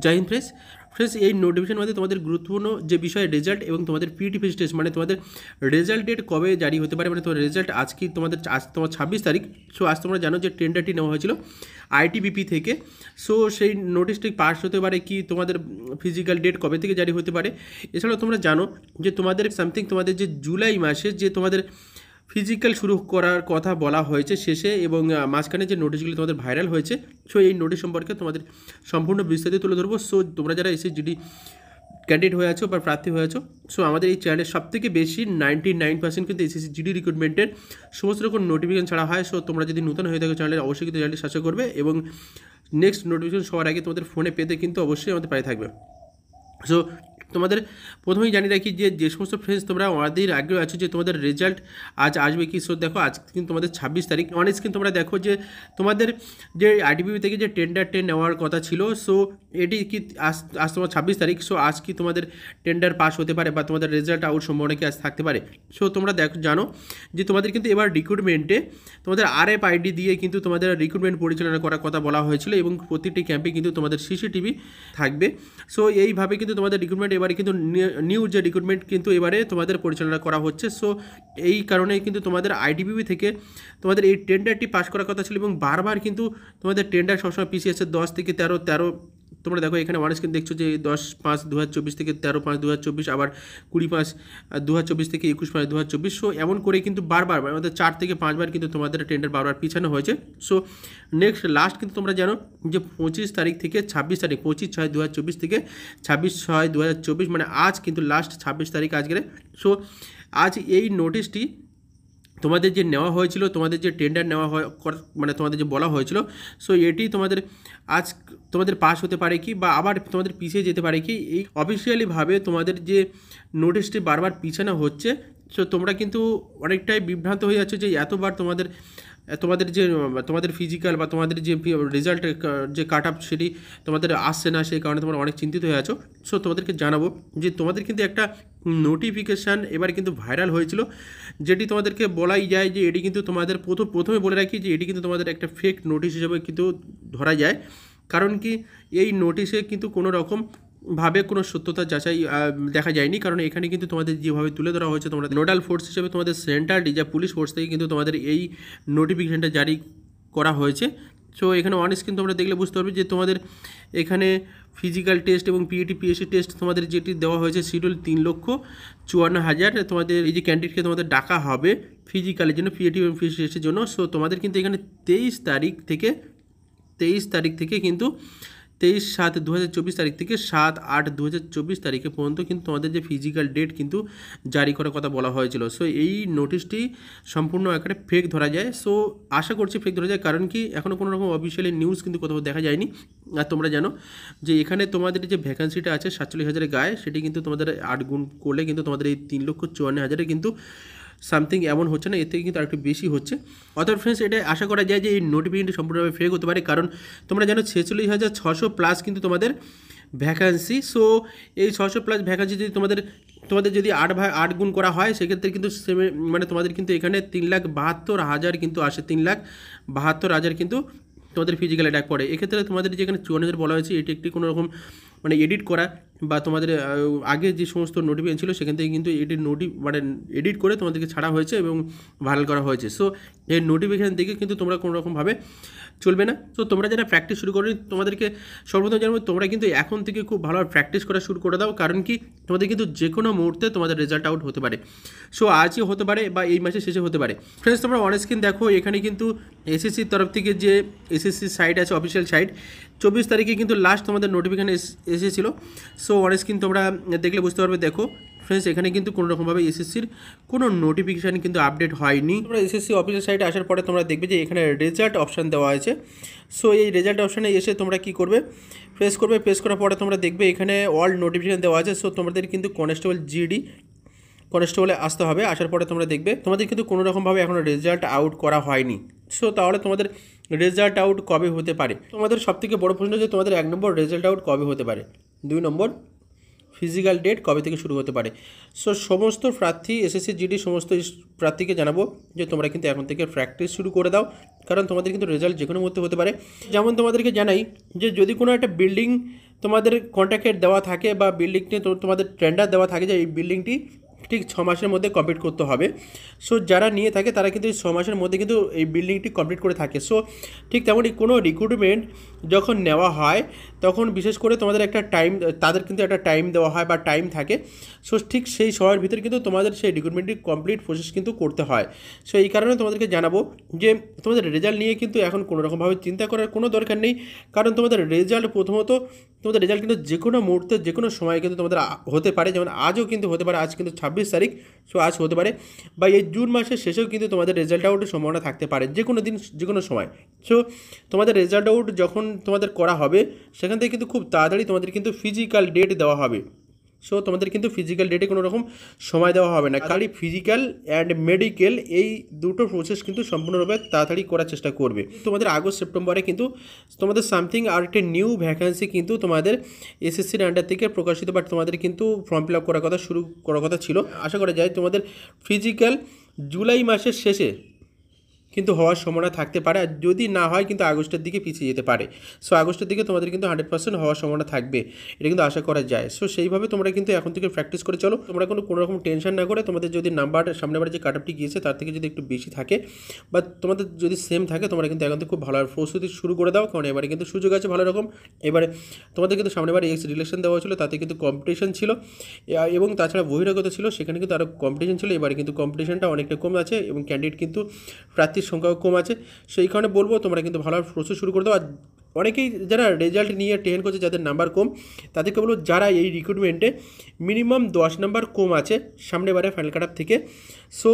জয় Hind friends. এই notification মধ্যে তোমাদের গুরুত্বপূর্ণ যে বিষয় রেজাল্ট এবং তোমাদের পিটি ফেস টেস্ট মানে তোমাদের রেজাল্ট ডেট কবে জারি হতে পারে, মানে তোমার রেজাল্ট আজ তোমার 26 তারিখ। সো আজ তোমরা জানো যে টেন্ডারটি নেওয়া হয়েছিল আইটিবিপি থেকে। সো সেই নোটিশটি পাস হতে পারে কি, তোমাদের ফিজিক্যাল ডেট কবে থেকে জারি হতে পারে। এছাড়াও তোমরা জানো যে তোমাদের সামথিং তোমাদের যে জুলাই মাসে যে তোমাদের ফিজিক্যাল শুরু করার কথা বলা হয়েছে শেষে, এবং মাঝখানে যে নোটিশগুলি তোমাদের ভাইরাল হয়েছে, সো এই নোটিশ সম্পর্কে তোমাদের সম্পূর্ণ বিস্তারিত তুলে ধরবো। সো তোমরা যারা এসএসজিডি ক্যান্ডিডেট হয়ে আছো বা প্রার্থী হয়ে আছো, সো আমাদের এই চ্যানেলের সবথেকে বেশি 99% কিন্তু এসএসজিডি রিক্রুটমেন্টের সমস্ত রকম নোটিফিকেশন ছাড়া হয়। সো তোমরা যদি নতুন হয়ে থাকো চ্যানেলে, অবশ্যই কিন্তু চ্যানেলটি সাবস্ক্রাইব করবে এবং নেক্সট নোটিফিকেশন সবার আগে তোমাদের ফোনে পেতে কিন্তু অবশ্যই আমাদের পায়ে থাকবে। সো তোমাদের প্রথমেই জানিয়ে রাখি যে সমস্ত ফ্রেন্ডস তোমরা আমাদের আগ্রহ আছো যে তোমাদের রেজাল্ট আজ আসবে কি। সো দেখো আজ কিন্তু তোমাদের 26 তারিখ। অন স্ক্রিন তোমরা দেখো যে তোমাদের যে আইটিবিপি থেকে যে টেন্ডারটা নেওয়ার কথা ছিল, সো এটি কি আজ তোমার 26 তারিখ। সো আজ কি তোমাদের টেন্ডার পাস হতে পারে বা তোমাদের রেজাল্ট আউট সম্ভাবনা কি আজ থাকতে পারে। সো তোমরা দেখো জানো যে তোমাদের কিন্তু এবার রিক্রুটমেন্টে তোমাদের RFID দিয়ে কিন্তু তোমাদের রিক্রুটমেন্ট পরিচালনা করার কথা বলা হয়েছিল এবং প্রতিটি ক্যাম্পে কিন্তু তোমাদের CCTV থাকবে। সো এইভাবে কিন্তু তোমাদের রিক্রুটমেন্ট এবারে কিন্তু নিউ যে রিক্রুটমেন্ট কিন্তু এবারে তোমাদের পরিচালনা করা হচ্ছে। সো এই কারণে কিন্তু তোমাদের আইটিবিপি থেকে তোমাদের এই টেন্ডারটি পাস করার কথা ছিল এবং বারবার কিন্তু তোমাদের টেন্ডার সবসময় পিছিয়ে আছে 10 থেকে 13। তোমরা দেখো এখানে ওয়ান স্ক্রিন দেখছো যে 10/5/2024 থেকে 13/5/2024, আবার 20/5/2024 থেকে 21/5/2024। সো এমন করে কিন্তু বারবার আমাদের 4 থেকে 5 বার কিন্তু তোমাদের টেন্ডার বারবার পিছানো হয়েছে। সো নেক্সট লাস্ট কিন্তু তোমরা জানো যে 25 তারিখ থেকে 26 তারিখ, 25/6/2024 থেকে 26/6/2024, মানে আজ কিন্তু লাস্ট 26 তারিখ আজকের। সো আজ এই নোটিশটি তোমাদের যে নেওয়া হয়েছিল, তোমাদের যে টেন্ডার নেওয়া হয় মানে তোমাদের যে বলা হয়েছিল, সো এটি তোমাদের আজ তোমাদের পাস হতে পারে কি বা আবার তোমাদের পিছিয়ে যেতে পারে কি। এই অফিসিয়ালিভাবে তোমাদের যে নোটিশটি বারবার পিছানো হচ্ছে। সো তোমরা কিন্তু অনেকটাই বিভ্রান্ত হয়ে যাচ্ছে যে এতবার তোমাদের যে তোমাদের ফিজিক্যাল বা তোমাদের যে রেজাল্ট যে কাট আপ সেটি তোমাদের আসছে না, সেই কারণে তোমরা অনেক চিন্তিত হয়ে আছো। সো তোমাদেরকে জানাবো যে তোমাদের কিন্তু একটা নোটিফিকেশান এবার কিন্তু ভাইরাল হয়েছিল, যেটি তোমাদেরকে বলাই যায় যে এটি কিন্তু তোমাদের প্রথমে বলে রাখি যে এটি কিন্তু তোমাদের একটা ফেক নোটিশ হিসেবে কিন্তু ধরা যায়। কারণ কি, এই নোটিশে কিন্তু কোনো রকম ভাবে কোনো সত্যতা যাচাই দেখা যায়নি। কারণ এখানে কিন্তু তোমাদের যেভাবে তুলে ধরা হয়েছে, তোমরা নোডাল ফোর্স হিসেবে তোমাদের সেন্ট্রাল রিজার্ভ পুলিশ ফোর্স থেকে কিন্তু তোমাদের এই নোটিফিকেশানটা জারি করা হয়েছে। সো এখানে অন স্ক্রিন তোমরা দেখলে বুঝতে পারবে যে তোমাদের এখানে ফিজিক্যাল টেস্ট এবং PSC টেস্ট তোমাদের যেটি দেওয়া হয়েছে শিডিউল 3,54,000 তোমাদের এই যে ক্যান্ডিডেটকে তোমাদের ডাকা হবে ফিজিক্যালের জন্য, PAT এবং PSC টেস্টের জন্য। সো তোমাদের কিন্তু এখানে 23 তারিখ থেকে কিন্তু 23/7/2024 তারিখ থেকে 7/8/2024 তারিখে পর্যন্ত কিন্তু তোমাদের যে ফিজিক্যাল ডেট কিন্তু জারি করার কথা বলা হয়েছিল। সো এই নোটিশটি সম্পূর্ণ আকারে ফেক ধরা যায়। সো আশা করছি ফেক ধরা যায়, কারণ কি এখনও কোনো রকম অফিসিয়ালি নিউজ কিন্তু কোথাও দেখা যায়নি। আর তোমরা জানো যে এখানে তোমাদের যে ভ্যাকান্সিটা আছে 47,000 গায়ে, সেটি কিন্তু তোমাদের 8 গুণ করলে কিন্তু তোমাদের এই 3,54,000 কিন্তু সামথিং এমন হচ্ছে না, এর থেকে কিন্তু আরেকটু বেশি হচ্ছে। অর্থাৎ ফ্রেন্ডস এটা আশা করা যায় যে এই নোটিফিকেশনটি সম্পূর্ণভাবে ফেক হতে পারে, কারণ তোমরা জানো 46,600 প্লাস কিন্তু তোমাদের ভ্যাকান্সি। সো এই 600 প্লাস ভ্যাকান্সি যদি তোমাদের যদি 8 গুণ করা হয়, সেক্ষেত্রে কিন্তু মানে তোমাদের কিন্তু এখানে 3,72,000 কিন্তু আসে, 3,72,000 কিন্তু তোমাদের ফিজিক্যাল অ্যাটাক পড়ে। এক্ষেত্রে তোমাদের যেখানে 54,000 বলা হয়েছে, এটি একটি কোনো রকম মানে এডিট করা বা তোমাদের আগে যে সমস্ত নোটিফিকেশন ছিল সেখান থেকে কিন্তু মানে এডিট করে তোমাদেরকে ছাড়া হয়েছে এবং ভাইরাল করা হয়েছে। সো এই নোটিফিকেশান দেখে কিন্তু তোমরা কোনো রকমভাবে চলবে না। তো তোমরা যারা প্র্যাকটিস শুরু করো, তোমাদেরকে সর্বপ্রথম জানবো তোমরা কিন্তু এখন থেকে খুব ভালোভাবে প্র্যাকটিস করা শুরু করে দাও, কারণ কি তোমাদের কিন্তু যে কোনো মুহূর্তে তোমাদের রেজাল্ট আউট হতে পারে। সো আজই হতে পারে বা এই মাসের শেষে হতে পারে। ফ্রেন্ডস তোমরা অন স্ক্রিন দেখো এখানে কিন্তু এসএসসির তরফ থেকে যে এসএসসি সাইট আছে, অফিসিয়াল সাইট, 24 তারিখে কিন্তু লাস্ট তোমাদের নোটিফিকেশান এসেছিলো। সো অন স্ক্রিন তোমরা দেখলে বুঝতে পারবে। দেখো ফ্রেন্ডস এখানে কিন্তু কোনো রকমভাবে এসএসসির কোনো নোটিফিকেশান কিন্তু আপডেট হয়নি। তোমরা এসএসসি অফিসিয়াল সাইটে আসার পরে তোমরা দেখবে যে এখানে রেজাল্ট অপশান দেওয়া আছে। সো এই রেজাল্ট অপশানে এসে তোমরা কী করবে, প্রেস করার পরে তোমরা দেখবে এখানে অল নোটিফিকেশান দেওয়া আছে। সো তোমাদের কিন্তু কনস্টেবলে আসতে হবে। আসার পরে তোমরা দেখবে তোমাদের কিন্তু কোনো রকমভাবে এখনও রেজাল্ট আউট করা হয়নি। সো তাহলে তোমাদের রেজাল্ট আউট কবে হতে পারে? তোমাদের সবথেকে বড় প্রশ্ন যে তোমাদের 1 নম্বর রেজাল্ট আউট কবে হতে পারে, 2 নম্বর ফিজিক্যাল ডেট কবে থেকে শুরু হতে পারে। সো সমস্ত প্রার্থী এসএসসি জিডি সমস্ত প্রার্থীকে জানাবো যে তোমরা কিন্তু এখন থেকে প্র্যাকটিস শুরু করে দাও, কারণ তোমাদের কিন্তু রেজাল্ট যে কোনো মুহূর্তে হতে পারে। যেমন তোমাদেরকে জানাই যে যদি কোনো একটা বিল্ডিং তোমাদের কন্ট্রাক্টেড দেওয়া থাকে বা বিল্ডিংটি তোমাদের টেন্ডার দেওয়া থাকে যে এই বিল্ডিংটি ঠিক 6 মাসের মধ্যে কমপ্লিট করতে হবে, সো যারা নিয়ে থাকে তারা কিন্তু এই 6 মাসের মধ্যে কিন্তু এই বিল্ডিংটি কমপ্লিট করে থাকে। সো ঠিক তেমনই কোনো রিক্রুটমেন্ট যখন নেওয়া হয় তখন বিশেষ করে তোমাদের একটা টাইম, তাদের কিন্তু একটা টাইম দেওয়া হয় বা টাইম থাকে। সো ঠিক সেই সময়ের ভিতরে কিন্তু তোমাদের সেই রিক্রুটমেন্টটি কমপ্লিট প্রসেস কিন্তু করতে হয়। সো এই কারণে তোমাদেরকে জানাবো যে তোমাদের রেজাল্ট নিয়ে কিন্তু এখন কোনো রকমভাবে চিন্তা করার কোনো দরকার নেই, কারণ তোমাদের রেজাল্ট প্রথমত তোমাদের রেজাল্ট কিন্তু যে কোনো মুহূর্তে যে কোনো সময় কিন্তু তোমাদের হতে পারে। যেমন আজও কিন্তু হতে পারে, আজ কিন্তু 26 তারিখ, সো আজ হতে পারে, বা এই জুন মাসের শেষেও কিন্তু তোমাদের রেজাল্ট আউটের সম্ভাবনা থাকতে পারে যে কোনো দিন যে কোনো সময়। সো তোমাদের রেজাল্ট আউট যখন তোমাদের করা হবে সেখান থেকে কিন্তু খুব তাড়াতাড়ি তোমাদের কিন্তু ফিজিক্যাল ডেট দেওয়া হবে। সো তোমাদের কিন্তু ফিজিক্যাল ডেটে কোনো রকম সময় দেওয়া হবে না, খালি ফিজিক্যাল অ্যান্ড মেডিকেল এই দুটো প্রসেস কিন্তু সম্পূর্ণরূপে তাড়াতাড়ি করার চেষ্টা করবে। তোমাদের আগস্ট সেপ্টেম্বরে কিন্তু তোমাদের সামথিং আর একটা নিউ ভ্যাকেন্সি কিন্তু তোমাদের এসএসসির আন্ডার থেকে প্রকাশিত, বাট তোমাদের কিন্তু ফর্ম ফিল আপ শুরু করার কথা ছিল। আশা করা যায় তোমাদের ফিজিক্যাল জুলাই মাসের শেষে কিন্তু হওয়ার সম্ভাবনা থাকতে পারে, আর যদি না হয় কিন্তু আগস্টের দিকে পিছিয়ে যেতে পারে। সো আগস্টের দিকে তোমাদের কিন্তু 100% হওয়ার সম্ভাবনা থাকবে, এটা কিন্তু আশা করা যায়। সো সেইভাবে তোমরা কিন্তু এখন থেকে প্র্যাকটিস করে চলো। তোমরা কোনো রকম টেনশন না করে তোমাদের যদি নাম্বার সামনেবার যে কাট আপটি গিয়েছে তার থেকে যদি একটু বেশি থাকে বা তোমাদের যদি সেম থাকে, তোমরা কিন্তু এখন থেকে খুব ভালো প্রস্তুতি শুরু করে দাও, কারণ এবারে কিন্তু সুযোগ আছে ভালো রকম। এবারে তোমাদের কিন্তু সামনেবার এক্স রিলেশন দেওয়া হয়েছিল, তাতে কিন্তু কম্পিটিশন ছিল এবং তাছাড়া বহিরাগত ছিল, সেখানে কিন্তু আরও কম্পিটিশন ছিল। এবারে কিন্তু কম্পিটিশনটা অনেকটা কম আছে এবং ক্যান্ডিডেট কিন্তু প্রার্থীর সংখ্যাও কম আছে। সেই কারণে বলবো তোমরা কিন্তু ভালোভাবে প্রসেস শুরু করে দাও। আর অনেকেই যারা রেজাল্ট নিয়ে টেন করছে, যাদের নাম্বার কম, তাদেরকে বলবো যারা এই রিক্রুটমেন্টে মিনিমাম 10 নাম্বার কম আছে সামনেবারে ফাইনাল কাট আপ থেকে, সো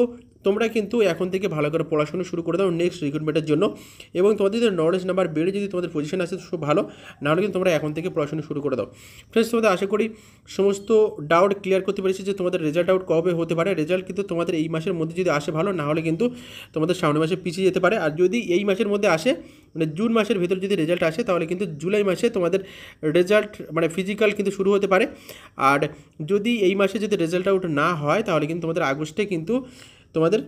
তোমরা কিন্তু এখন থেকে ভালো করে পড়াশোনা শুরু করে দাও নেক্সট রিক্রুটমেন্টের জন্য। এবং তোমাদের যদি নলেজ নাম্বার বেড়ে যদি তোমাদের পজিশন আসে খুব ভালো, নাহলে কিন্তু তোমরা এখন থেকে পড়াশোনা শুরু করে দাও। ফ্রেন্ডস, তোমাদের আশা করি সমস্ত ডাউট ক্লিয়ার করতে পেরেছি যে তোমাদের রেজাল্ট আউট কবে হতে পারে। রেজাল্ট কিন্তু তোমাদের এই মাসের মধ্যে যদি আসে ভালো, না হলে কিন্তু তোমাদের সামনের মাসে পিছিয়ে যেতে পারে। আর যদি এই মাসের মধ্যে আসে, মানে জুন মাসের ভিতর যদি রেজাল্ট আসে, তাহলে কিন্তু জুলাই মাসে তোমাদের রেজাল্ট মানে ফিজিক্যাল কিন্তু শুরু হতে পারে। আর যদি এই মাসে যদি রেজাল্ট আউট না হয়, তাহলে কিন্তু তোমাদের আগস্টে কিন্তু তোমাদের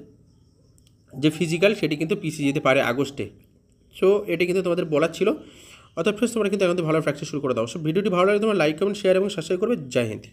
যে ফিজিক্যাল সেটি কিন্তু পিছিয়ে যেতে পারে আগস্টে। সো এটা কিন্তু তোমাদের বলার ছিল। অর্থাৎ ফ্রেন্ডস, তোমরা কিন্তু এখন ভালো প্র্যাকটিস শুরু করে দাও। সো ভিডিওটি ভালো লাগে তোমার লাইক কমেন্ট শেয়ার এবং সাবস্ক্রাইব করবে। জয় হিন্দ।